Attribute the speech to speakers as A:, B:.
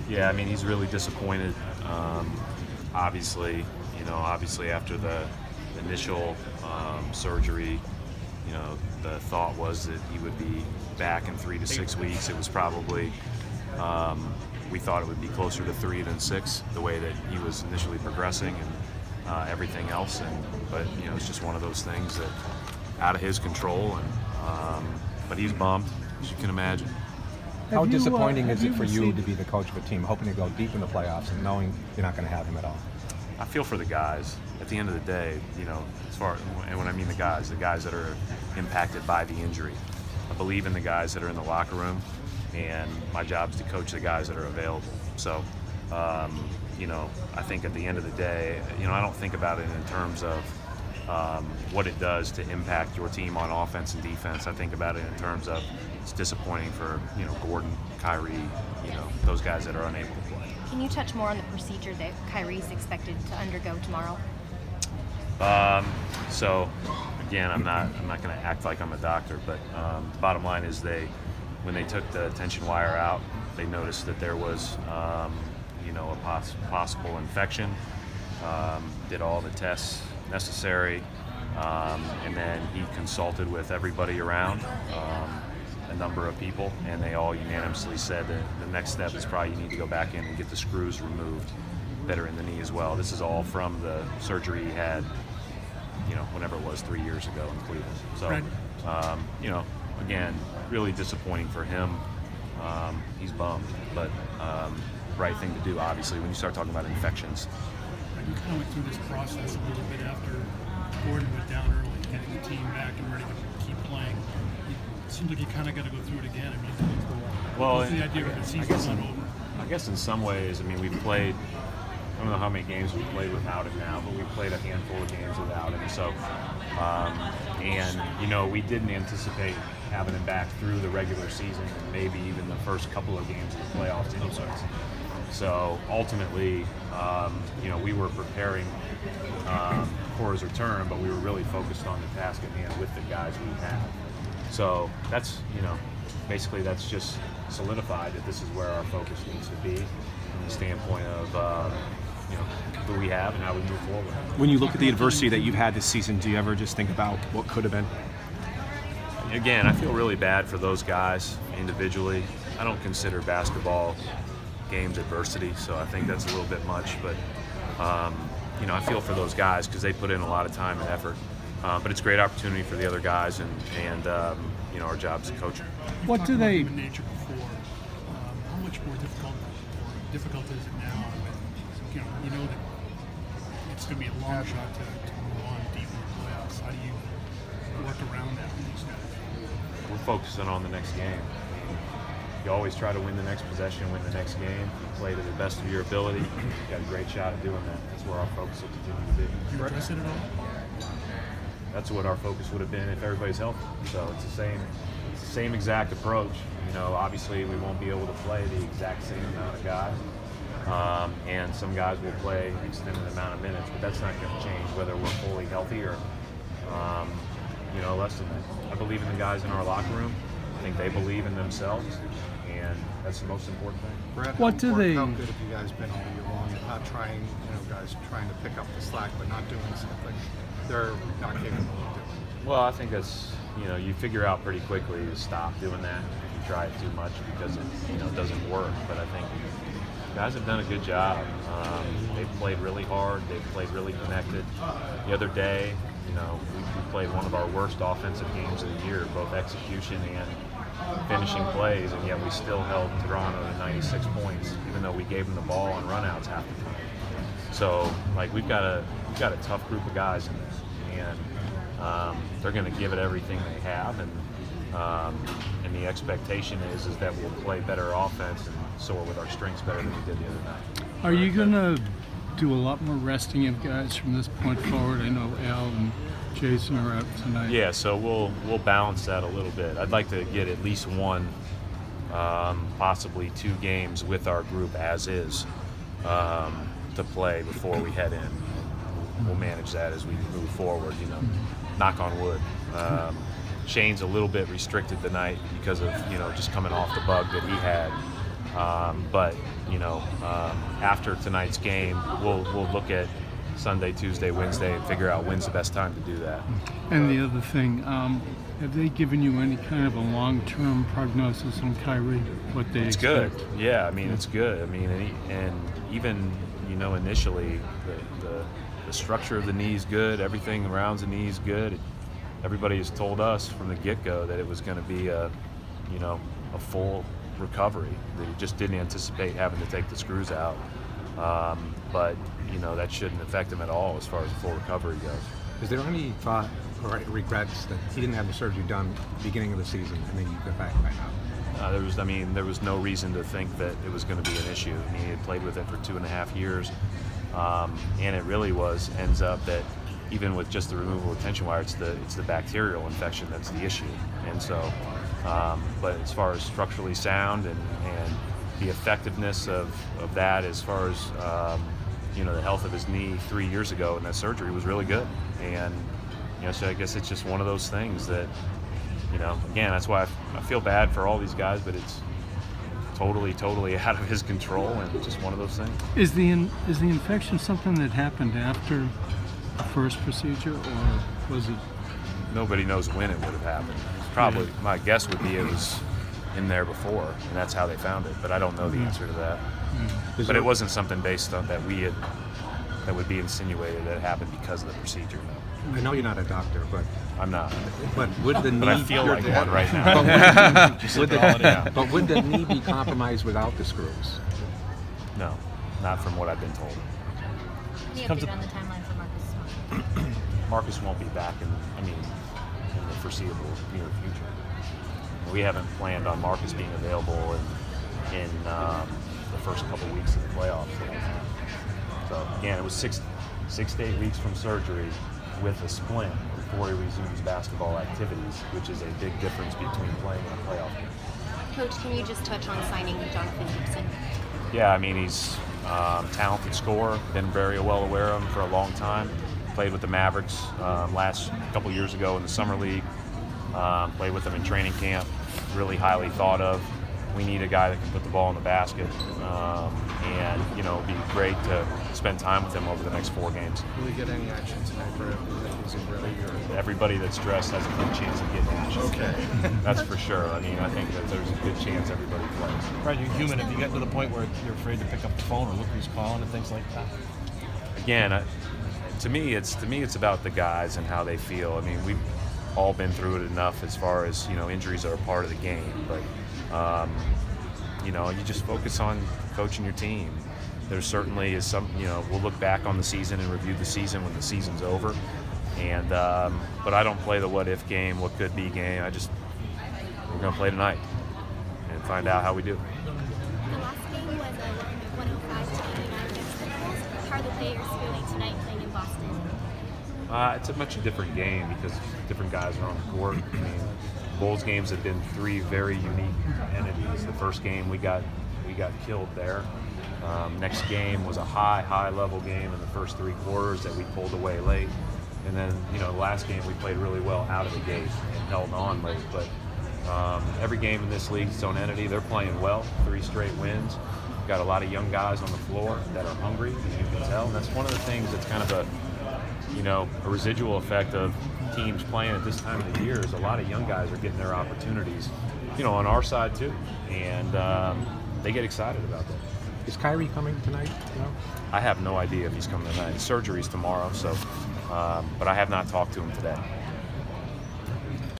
A: Yeah, I mean, he's really disappointed. Obviously after the initial surgery, the thought was that he would be back in 3 to 6 weeks. It was probably, we thought it would be closer to 3 than 6, the way that he was initially progressing and everything else. But it's just one of those things that out of his control. But he's bummed, as you can imagine.
B: How disappointing is it for you to be the coach of a team, hoping to go deep in the playoffs and knowing you're not going to have him at all?
A: I feel for the guys. At the end of the day, and when I mean the guys that are impacted by the injury, I believe in the guys that are in the locker room, and my job is to coach the guys that are available. So, I think at the end of the day, I don't think about it in terms of what it does to impact your team on offense and defense. I think about it in terms of it's disappointing for Gordon, Kyrie, those guys that are unable to play.
C: Can you touch more on the procedure that Kyrie's expected to undergo tomorrow?
A: So again, I'm not going to act like I'm a doctor, but the bottom line is when they took the tension wire out, they noticed that there was a possible infection. Did all the tests necessary, and then he consulted with everybody around, a number of people, and they all unanimously said that the next step is probably you need to go back in and get the screws removed that are in the knee as well. This is all from the surgery he had, whenever it was 3 years ago in Cleveland. So, again, really disappointing for him. He's bummed, but right thing to do, obviously, when you start talking about infections.
D: You kind of went through this process a little bit after Gordon went down early, getting the team back and ready to keep playing. It seems like you kind of got to go through it again. I mean, what's the idea of the season's not over?
A: I guess in some ways, we've played, I don't know how many games we've played without him now, but we've played a handful of games without him. So, we didn't anticipate having him back through the regular season and maybe even the first couple of games of the playoffs anyways. So ultimately, we were preparing for his return, but we were really focused on the task at hand with the guys we have. So that's, basically that's just solidified that this is where our focus needs to be from the standpoint of, who we have and how we move forward.
B: When you look at the adversity that you've had this season, do you ever just think about what could have been?
A: Again, I feel really bad for those guys individually. I don't consider basketball games adversity, so I think that's a little bit much, but I feel for those guys because they put in a lot of time and effort, but it's a great opportunity for the other guys, and our job is to coach them.
D: What do they human nature before? How much more difficult is it now? You know that it's going to be a long shot to move on deep in the playoffs. How do you work around that with these guys?
A: We're focusing on the next game. You always try to win the next possession, win the next game. You play to the best of your ability. You've got a great shot at doing that. That's where our focus will continue to be.
D: Do you address it at all?
A: That's what our focus would have been if everybody's healthy. So it's the same exact approach. Obviously we won't be able to play the exact same amount of guys. And some guys will play an extended amount of minutes, but that's not going to change whether we're fully healthy or, less than that. I believe in the guys in our locker room. I think they believe in themselves, and that's the most important thing.
E: Brett, how good have you guys been all year long? Not trying, guys trying to pick up the slack, but not doing something they're not capable of doing.
A: Well, I think that's, you figure out pretty quickly to stop doing that if you try it too much because it doesn't work. But I think guys have done a good job. They've played really hard. They've played really connected. The other day, we played one of our worst offensive games of the year, both execution and finishing plays, and yet we still held Toronto to 96 points, even though we gave them the ball on runouts half the time. So, we've got a tough group of guys in this, and they're going to give it everything they have, and the expectation is that we'll play better offense and soar with our strengths better than we did the other night.
F: Are you going to do a lot more resting of guys from this point forward? I know Al and Jason are out tonight.
A: Yeah, so we'll balance that a little bit. I'd like to get at least one, possibly 2 games with our group as is to play before we head in. We'll manage that as we move forward, knock on wood. Shane's a little bit restricted tonight because of, just coming off the bug that he had. But after tonight's game, we'll look at Sunday, Tuesday, Wednesday, and figure out when's the best time to do that.
F: And the other thing, have they given you any kind of a long-term prognosis on Kyrie? What they
A: It's
F: expect?
A: good. Yeah, I mean, it's good. I mean, and even initially, the structure of the knee is good. Everything around the knee is good. Everybody has told us from the get-go that it was going to be a full recovery. They just didn't anticipate having to take the screws out. But that shouldn't affect him at all as far as the full recovery goes.
B: Is there any thought or regrets that he didn't have the surgery done at the beginning of the season and then you get back right now?
A: There was no reason to think that it was going to be an issue. I mean, he had played with it for 2.5 years, and it really ends up that even with just the removal of tension wire, it's the bacterial infection that's the issue. And so, but as far as structurally sound and the effectiveness of that, as far as the health of his knee 3 years ago and that surgery was really good. And so I guess it's just one of those things that again, that's why I feel bad for all these guys, but it's totally out of his control, and just one of those things.
F: Is the infection something that happened after the first procedure, or was it?
A: Nobody knows when it would have happened. Probably, my guess would be it was in there before, and that's how they found it. But I don't know the answer to that. But it wasn't something based on that that would be insinuated that it happened because of the procedure. No.
B: I know you're not a doctor, but
A: I'm not.
B: But would the knee?
A: But I feel like one right now.
B: But would the knee be compromised without the screws?
A: No, not from what I've been told.
C: Any update on the timeline for Marcus?
A: Marcus won't be back in the foreseeable near future. We haven't planned on Marcus being available in the first couple weeks of the playoffs. So again, it was 6 to 8 weeks from surgery with a splint before he resumes basketball activities, which is a big difference between playing in a playoff game.
C: Coach, can you just touch on signing Jonathan Gibson?
A: Yeah, I mean, he's talented scorer, been very well aware of him for a long time. Played with the Mavericks last couple years ago in the Summer League. Played with them in training camp, really highly thought of. We need a guy that can put the ball in the basket, and it'd be great to spend time with him over the next 4 games.
E: Will he get any action tonight for him? Is it really
A: Everybody that's dressed has a good chance of getting action.
E: Okay.
A: That's for sure. I mean, I think that there's a good chance everybody plays.
G: Right, you're human. If you get to the point where you're afraid to pick up the phone or look who's calling and things like that.
A: Again, to me, it's about the guys and how they feel. I mean, we've all been through it enough as far as injuries are a part of the game, but you just focus on coaching your team. There certainly is some, we'll look back on the season and review the season when the season's over. And but I don't play the what-if game, what could be game. We're going to play tonight and find out how we do.
H: The last game was a 105-89 against the Bulls. How are the players feeling tonight playing in Boston?
A: It's a much different game because different guys are on the court. I mean, Bulls games have been 3 very unique entities. The first game we got killed there. Next game was a high level game in the first 3 quarters that we pulled away late. And then, the last game we played really well out of the gate and held on late. But every game in this league is its own entity. They're playing well, 3 straight wins. Got a lot of young guys on the floor that are hungry, as you can tell. And that's one of the things that's kind of a residual effect of teams playing at this time of the year is a lot of young guys are getting their opportunities, on our side too. And they get excited about that.
B: Is Kyrie coming tonight?
A: I have no idea if he's coming tonight. Surgery's tomorrow, so but I have not talked to him today.